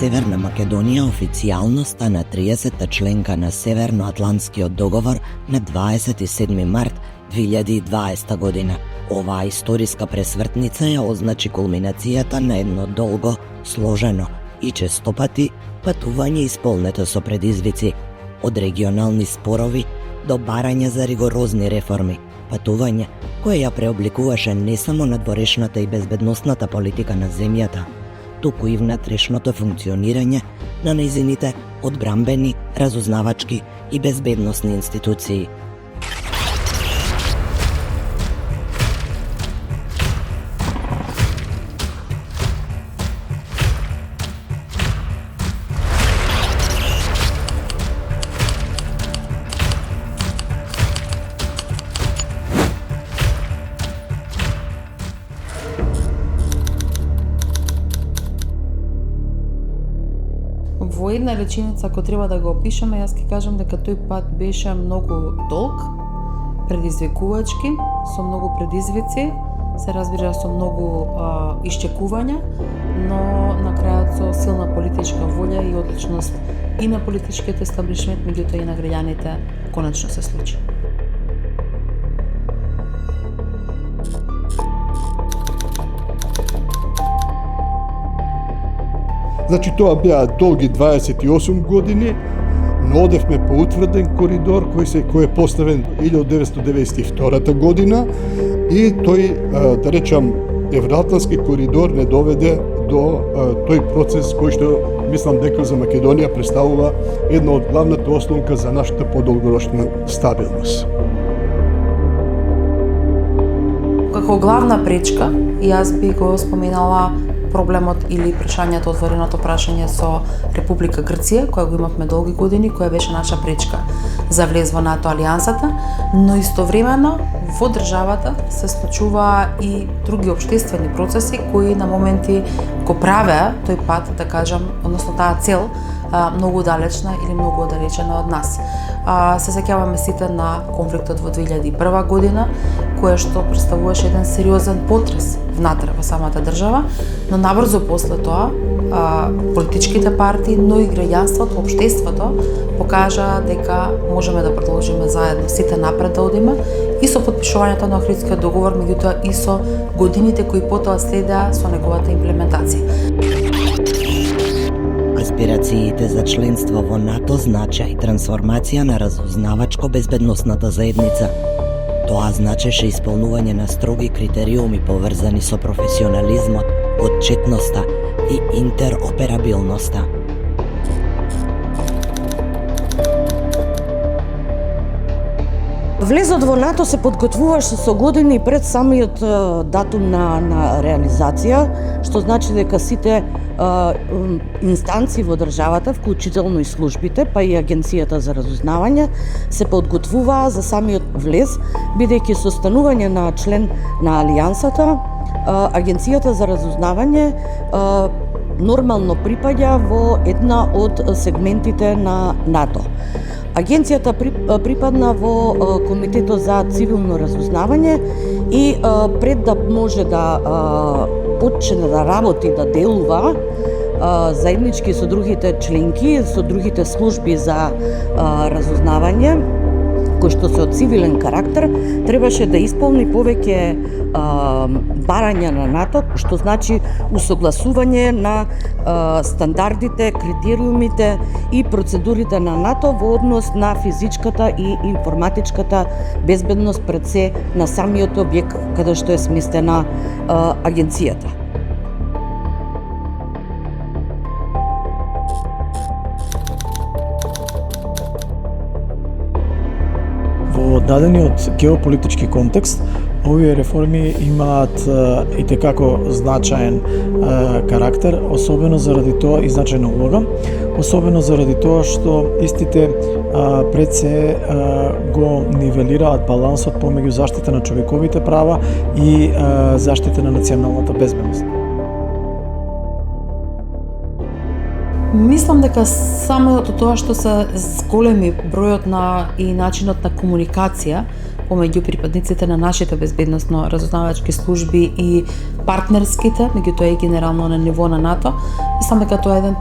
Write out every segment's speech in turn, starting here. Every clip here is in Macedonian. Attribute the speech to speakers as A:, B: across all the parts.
A: Северна Македонија официјално стана 30-та членка на Северноатлантскиот договор на 27 март 2020 година. Оваа историска пресвртница ја означи кулминацијата на едно долго, сложено и честопати патување исполнето со предизвици, од регионални спорови до барање за ригорозни реформи, патување кое ја преобликуваше не само надворешната и безбедносната политика на земјата, туку и внатрешното функционирање на нејзините одбрамбени, разузнавачки и безбедносни институции.
B: Во една реченица, ако треба да го опишеме, јас ќе кажам дека тој пат беше многу долг, предизвикувачки, со многу предизвици, се разбира со многу исчекувања, но на крајот со силна политичка волја и одличност и на политичкиот естаблишмент, меѓутоа и на граѓаните, конечно се случи.
C: Значи тоа беа долги 28 години, но одевме по утврден коридор кој е поставен 1992 година и тој, да речам, Евроатлантски коридор не доведе до тој процес кој што мислам дека за Македонија представува една од главната ослонка за нашата подолгорочна стабилност.
B: Како главна пречка, јас би го споменала проблемот или прашањето, отвореното прашање со Република Грција, која го имавме долги години, која беше наша пречка за влез во НАТО алијансата, но истовремено во државата се случуваа и други општествени процеси кои на моменти го правеа тој пат, да кажам, односно таа цел, многу далечна или многу оддалечена од нас. Се сеќаваме сите на конфликтот во 2001 година, која што представуваше еден сериозен потрес внатре во самата држава, но набрзо после тоа политичките партии, но и граѓанството, општеството покажа дека можеме да продолжиме заедно сите напред да одиме и со потпишувањето на Охридскиот договор, меѓутоа и со годините кои потоа следеа со неговата имплементација.
A: Аспирациите за членство во НАТО значеа и трансформација на разузнавачко-безбедносната заедница. Тоа значеше исполнување на строги критериуми поврзани со професионализмот, отчетноста и интероперабилноста.
D: Влезот во НАТО се подготвуваше со години пред самиот датум на реализација, што значи дека сите инстанции во државата, вклучително и службите, па и Агенцијата за разузнавање, се подготвуваа за самиот влез, бидејќи со станување на член на Алијансата, Агенцијата за разузнавање нормално припаѓа во една од сегментите на НАТО. Агенцијата припадна во Комитетот за цивилно разузнавање и пред да може да почне да работи, да делува заеднички со другите членки, со другите служби за разузнавање, кои што се од цивилен карактер, требаше да исполни повеќе барања на НАТО, што значи усогласување на стандардите, критериумите и процедурите на НАТО во однос на физичката и информатичката безбедност пред се на самиот објект каде што е сместена агенцијата.
E: Во дадениот геополитички контекст, овие реформи имаат и текако значаен карактер, особено заради тоа и значајна улога, особено заради тоа што истите пред се го нивелираат балансот помеѓу заштита на човековите права и заштита на националната безбедност.
B: Мислам дека самото тоа што се големи бројот на и начинот на комуникација помеѓу припадниците на нашите безбедносно разузнавачки служби и партнерските, меѓутоа и генерално на ниво на НАТО. Мислам дека тоа е еден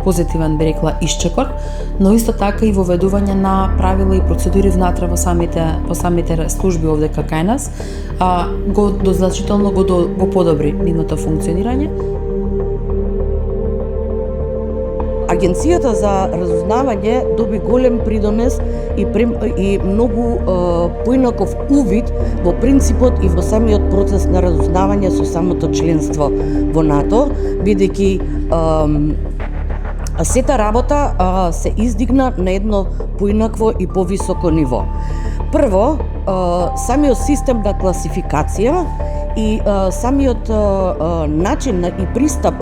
B: позитивен би рекла исчекор, но исто така и воведување на правила и процедури внатре во самите служби овде кај нас, го значително го подобри нивното функционирање.
D: Агенцијата за разузнавање доби голем придонес и многу поинаков увид во принципот и во самиот процес на разузнавање со самото членство во НАТО, бидејќи сета работа се издигна на едно поинакво и повисоко ниво. Прво, самиот систем на класификација и самиот начин и пристап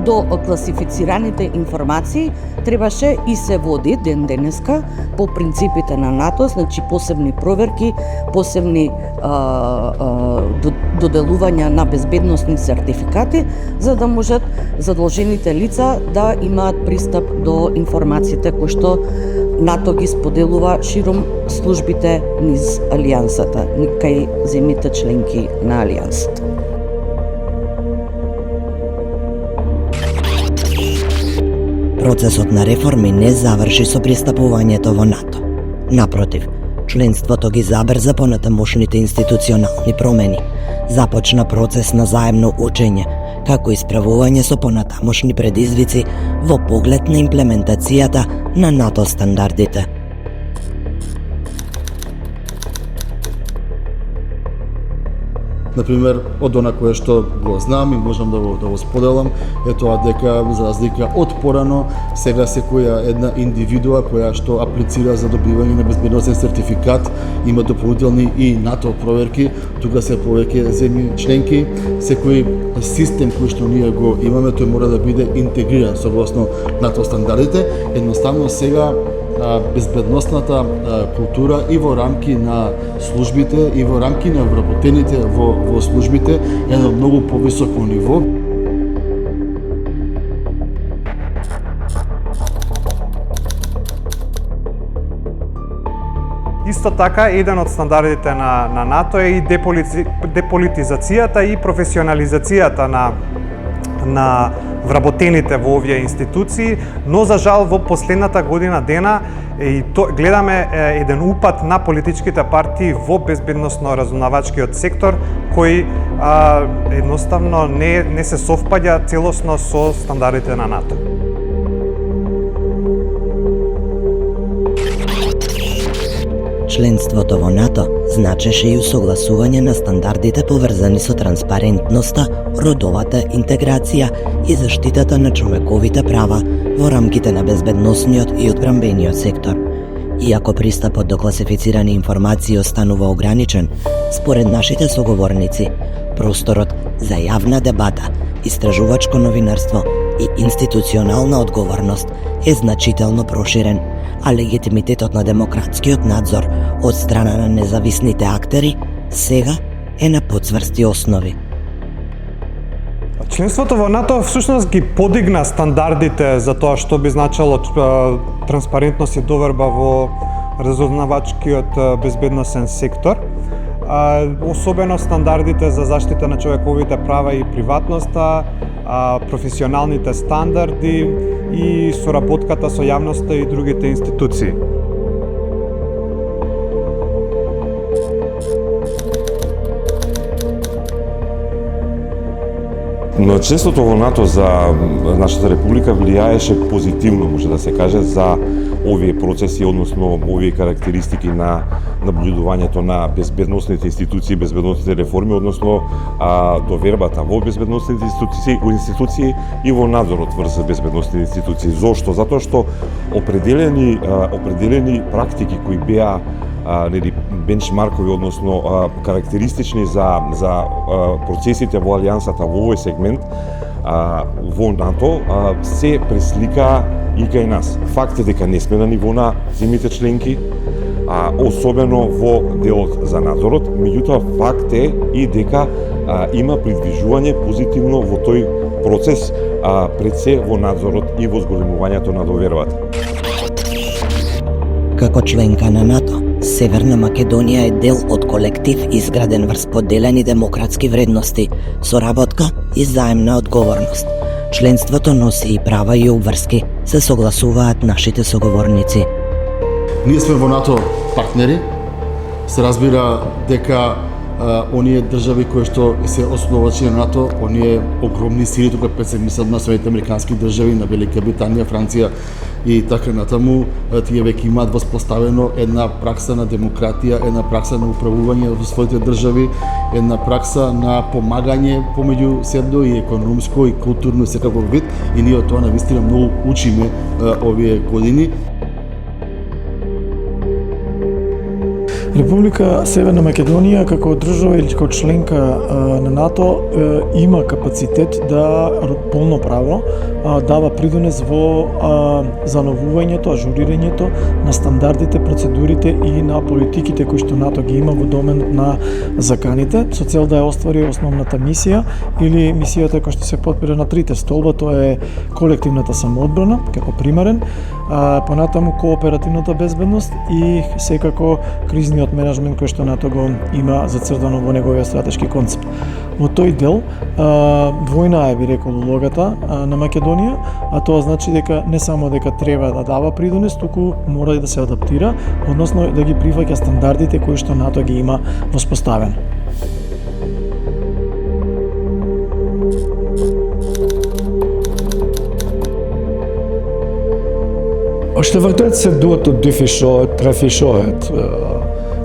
D: до класифицираните информации требаше и се води ден денеска по принципите на НАТО, значи посебни проверки, посебни доделувања на безбедносни сертификати, за да можат задолжените лица да имаат пристап до информациите кои што НАТО ги споделува широм службите низ Алијансата, кај земјите членки на Алијансата.
A: Процесот на реформи не заврши со пристапувањето во НАТО. Напротив, членството ги забрза понатамошните институционални промени. Започна процес на заемно учење, како и справување со понатамошни предизвици во поглед на имплементацијата на НАТО стандардите.
F: Например, од она кое што го знам и можам да го споделам, е тоа дека за разлика од порано, сега секоја една индивидуа која што аплицира за добивање на безбедносен сертификат има дополнителни и НАТО проверки, тука се повеќе земји членки, секој систем кој што ние го имаме, тој мора да биде интегриран согласно НАТО стандардите. Едноставно сега безбедносната култура и во рамки на службите и во рамки на вработените во службите е на многу повисоко ниво.
G: Исто така, еден од стандардите на НАТО е и деполитизацијата и професионализацијата на вработените во овие институции, но за жал во последната година дена гледаме еден упад на политичките партии во безбедносно-разузнавачкиот сектор кој едноставно не се совпаѓа целосно со стандардите на НАТО.
A: Членството во НАТО значеше и усогласување на стандардите поврзани со транспарентноста, родовата интеграција и заштитата на човековите права во рамките на безбедносниот и одбранбениот сектор. Иако пристапот до класифицирани информации останува ограничен, според нашите соговорници, просторот за јавна дебата, истражувачко новинарство и институционална одговорност е значително проширен, а легитимитетот на демократскиот надзор од страна на независните актери сега е на потврсти основи.
G: Членството во НАТО всушност ги подигна стандардите за тоа што би значило транспарентност и доверба во разузнавачкиот безбедносен сектор. Особено стандардите за заштита на човековите права и приватноста, професионалните стандарди и соработката со јавноста и другите институции.
H: Но членството во НАТО за нашата република влијаеше позитивно, може да се каже, за овие процеси, односно овие карактеристики на наблюдувањето на безбедносните институции, безбедносните реформи, односно довербата во безбедносните институции и во надзорот врз безбедносните институции. Зошто? Затоа што определени практики кои беа бенчмаркови, односно карактеристични за процесите во Алијансата во овој сегмент во НАТО се преслика и кај нас. Факт е дека не сме на ниво на земјите членки, особено во делот за надзорот, меѓутоа факт е и дека има придвижување позитивно во тој процес, пред се во надзорот и во зголемувањето на довербата.
A: Како членка на НАТО, Северна Македонија е дел од колектив изграден врз поделени демократски вредности, соработка и заемна одговорност. Членството носи и права и обврски, се согласуваат нашите соговорници.
F: Ние сме во НАТО партнери, се разбира дека оние држави кои што се основачи на НАТО, оние огромни сили, тука пред се мислат на Соединетите американски држави, на Велика Британија, Франција и така натаму, тие веќе имаат воспоставено една пракса на демократија, една пракса на управување во своите држави, една пракса на помагање помеѓу себе и економско и културно и секаков вид, и ние од тоа навистина многу учиме овие години.
E: Република Северна Македонија како држава или како членка на НАТО има капацитет да полноправно дава придонес во зановувањето, ажурирањето на стандардите, процедурите и на политиките кои што НАТО ги има во доменот на заканите, со цел да ја оствари основната мисија или мисијата која што се потпира на трите столба, тоа е колективната самоодбрана како примарен, понатаму кооперативната безбедност и секако кризниот менеджмент кој што НАТО го има зацртано во неговиот стратешки концепт. Во тој дел двојна е, би рекол, улогата на Македонија, а тоа значи дека не само дека треба да дава придонес, туку мора и да се адаптира, односно да ги прифаќа стандардите кои што НАТО ги има воспоставени.
I: Është e vërtet se duhet të dyfishohet, trefishohet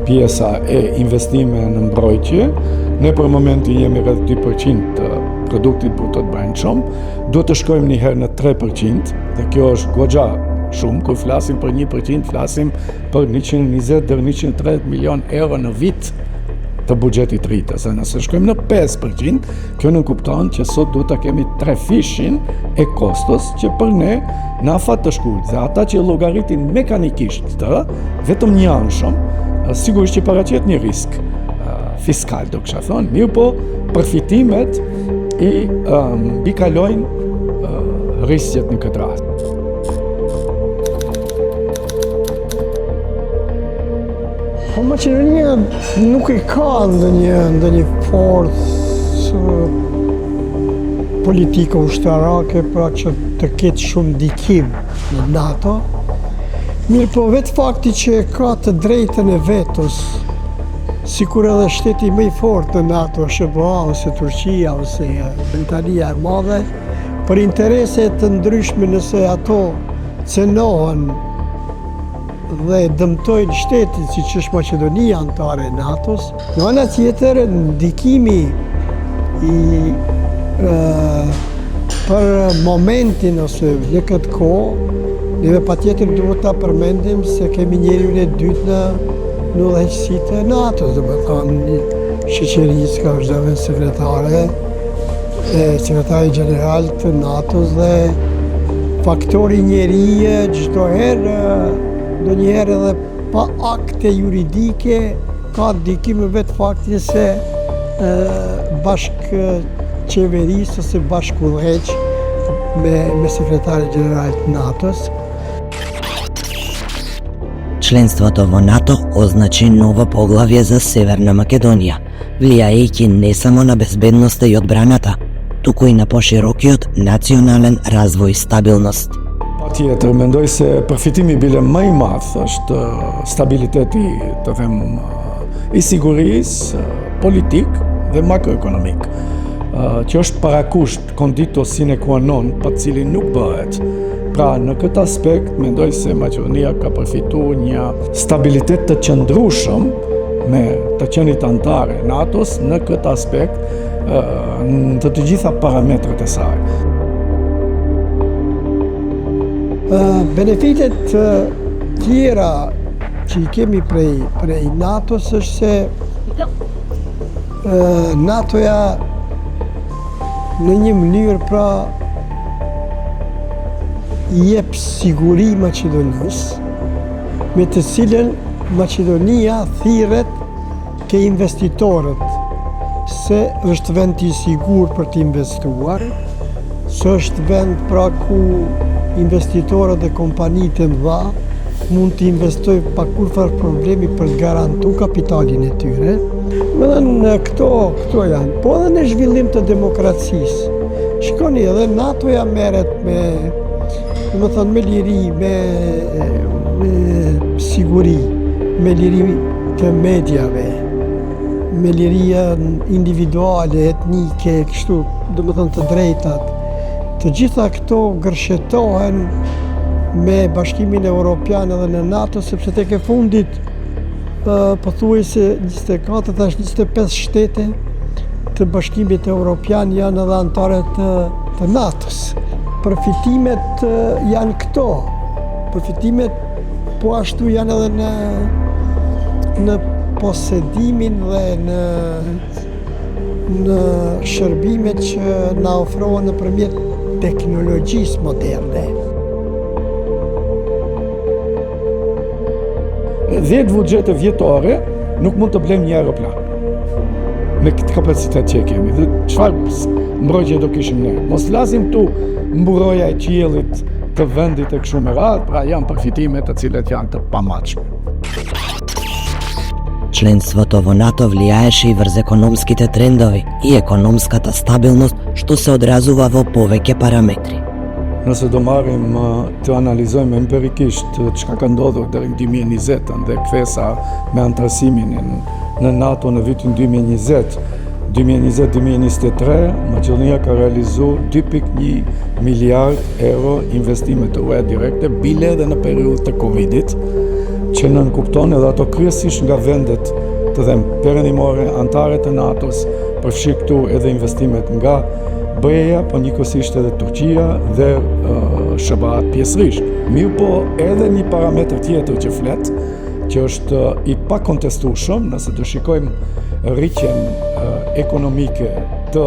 I: pjesa e investime në mbrojtje. Ne për momenti jemi rreth 2% të produktit brutot brendshëm. Duhet të shkojmë një herë në 3% dhe kjo është goxha shumë. Kur flasim për 1%, flasim për 120 deri 130 milion euro në vit të buxhetit rritë. Se nëse shkojmë në 5%, kjo nuk kupton që sot duhet ta kemi trefishin e kostos që për ne na afat të shkurt. Dhe ata që llogaritin mekanikisht të, vetëm një anshëm, sigurisht që paraqet një risk fiskal, do kisha thonë, mirë po përfitimet i mbikalojnë rrisqet në këtë rast.
J: Po Maqedonia nuk e ka ndonjë forcë politike ushtarake pra që të ketë shumë ndikim në NATO. Mirë po vetë fakti që ka të drejtën e vetos, sikur edhe shteti më i fortë në NATO, SBA ose Turqia ose Britania e Madhe, për interese të ndryshme nëse ato cenohen dhe dëmtojnë shtetin siç është Maqedonia antare e NATO-s. Në ana tjetër, ndikimi për momentin ose në këtë kohë, neve patjetër duhet ta përmendim se kemi njeriun e dytë në udhëheqësitë e NATO-s, domethënë shoqërisë ka është dhe sekretari general të NATO-s dhe faktori njeri çdo herë ndonjëherë edhe pa akte juridike ka ndikim vetë fakti se bashkëqeverisë ose bashkëudhëheq me sekretari general të NATO-s.
A: Членството во НАТО означи ново поглавје за Северна Македонија, влијаејќи не само на безбедноста и одбраната, туку и на поширокиот национален развој и стабилност.
I: Patjetër, mendoj se përfitimi bile më i madh është stabiliteti, të them, i sigurisë, politik dhe makroekonomik, që është parakusht condito sine qua non, pa cilin nuk bëhet. Pra, në këtë aspekt, mendoj se Maqedonia ka përfituar një stabilitet të qëndrueshëm me të qenit antare NATO-s në këtë aspekt, në të gjitha parametrat e saj.
J: Benefitet tjera që I kemi prej NATO-s është se NATO-ja në një mënyrë pra I jep siguri Maqedonisë, me të cilën Maqedonia thirret ke investitorët se është vend I sigurt për të investuar, se është vend pra ku investitorët dhe kompanitë e mëdha mund të investoj pa kurfar problemi për të garantu kapitalin e tyre. Në këto janë, po edhe në zhvillim të demokracisë. Shikoni, edhe NATO-ja merret me liri, me siguri, me liri të mediave, me liria individuale, etnike, kështu, të drejtat. Të gjitha këto gërshetohen me Bashkimin Evropian edhe në NATO, sepse tek e fundit pothuajse 24 tash 25 shtete të Bashkimit Evropian janë edhe anëtare të NATO-s. Përfitimet janë këto. Përfitimet po ashtu janë edhe në posedimin dhe në shërbimet që na ofrohen nëpërmjet teknologjisë moderne.
I: 10 buxhete vjetore nuk mund të blejmë një aeroplan me këtë kapacitet që kemi. Dhe çfarë mbrojtje do kishim ne? Mos lasim tu mburoja e qiellit të vendit e kështu me radhë, pra janë përfitime të cilat janë të pamатчни.
A: Членството во НАТО влијаеше и врз економските трендови и економската стабилност, што се одразува во повеќе параметри.
I: Nëse do marrim të analizojmë empirikisht çka ka ndodhur deri në 2020 dhe kthesa me antarësimin në NATO në vitin 2020, 2020-2023, Maqedonia ka realizuar 2.1 miliard euro investime të UE direkte, bile edhe në periudhë të Covidit, që nënkupton edhe ato kryesisht nga vendet të them perëndimore antare të NATO-s, përfshi këtu edhe investimet nga BE-ja, po njëkohësisht edhe Turqia dhe SBA pjesërisht. Mirë po edhe një parametër tjetër që flet, që është i pakontestueshëm, nëse do shikojmë rritjen ekonomike të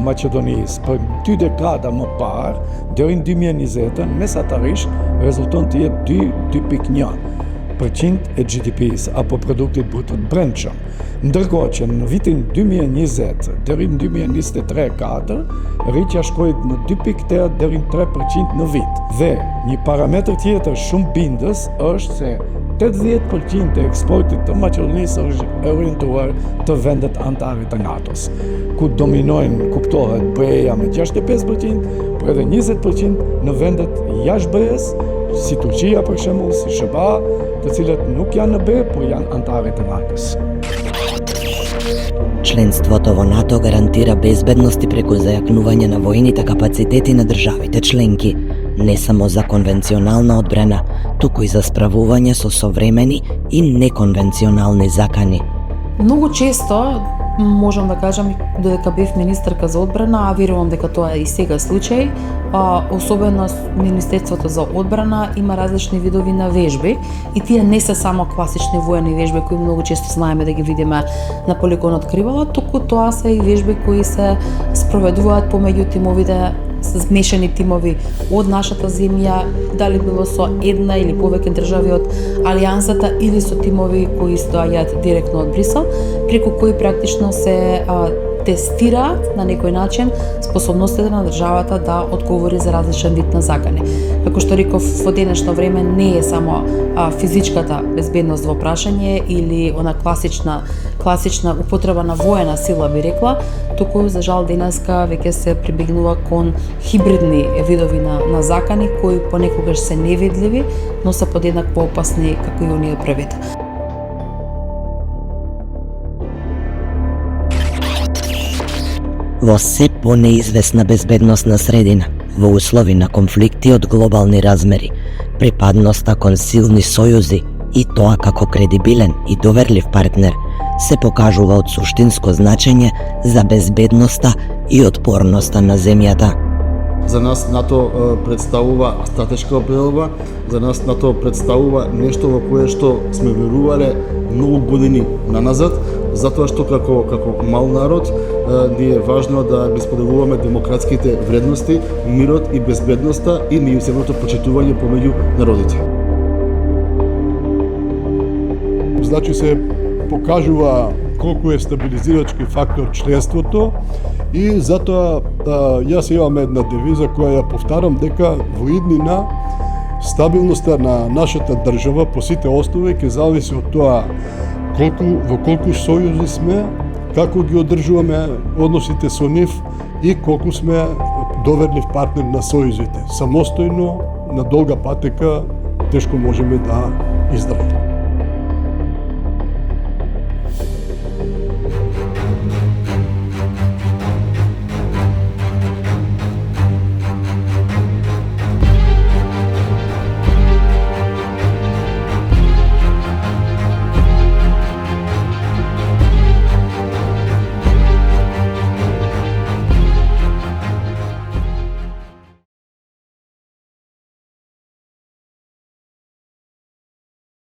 I: Maqedonisë për 2 dekada më parë, deri në 2020, mesatarisht rezulton të jetë 2.1% e GDP-s apo produktit brut të brendshëm. Ndërkohë që në vitin 2020 deri në 2023-4, rritja shkoi në 2.8 deri në 3% në vit. Dhe një parametër tjetër shumë bindës është se 80% e eksportit të Maqedonisë është orientuar të vendet antare të NATO-s, ku dominojnë, kuptohet, BE-ja me 65%, por edhe 20% në vendet jashtë BE-s, si Turqia për shembull, si SBA, të cilët nuk janë në BE, por janë antare të NATO-s.
A: Членството во НАТО гарантира безбедност и преку зајакнување на војните капацитети на државите членки, не само за конвенционална одбрана, туку и за справување со современи и неконвенционални закани.
B: Многу често, можам да кажам, додека бев министерка за одбрана, а верувам дека тоа е и сега случај, особено Министерството за одбрана има различни видови на вежби и тие не се само класични воени вежби кои многу често знаеме да ги видиме на полигонот Кривола, туку тоа се и вежби кои се спроведуваат помеѓу тимовите, смешани тимови од нашата земја, дали било со една или повеќе држави од Алијансата или со тимови кои доаѓаат директно од Брисел, преку кои практично се тестираат на некој начин способностите на државата да одговори за различен вид на закани. Како што реков, во денешно време не е само физичката безбедност во прашање или она класична употреба на воена сила, би рекла, туку за жал денеска веќе се прибегнува кон хибридни видови на закани кои понекогаш се невидливи, но се подеднак поопасни како и оние првите.
A: Во се понеизвестна безбедносна средина, во услови на конфликти од глобални размери, припадноста кон силни сојузи и тоа како кредибилен и доверлив партнер се покажува од суштинско значење за безбедноста и отпорноста на земјата.
F: За нас НАТО представува стратешка определба, за нас НАТО представува нешто во кое што сме верувале многу години наназад, затоа што како мал народ ни е важно да ги споделуваме демократските вредности, мирот и безбедноста и меѓусебното почитување помеѓу народите.
C: Значи се покажува колку е стабилизирачки фактор членството и затоа јас имам една девиза која ја повтарам дека во иднина Стабилноста на нашата држава по сите основи ќе зависи од тоа во колку сојузи сме, како ги одржуваме односите со нив и колку сме доверлив партнер на сојузите. Самостојно, на долга патека, тешко можеме да издржиме.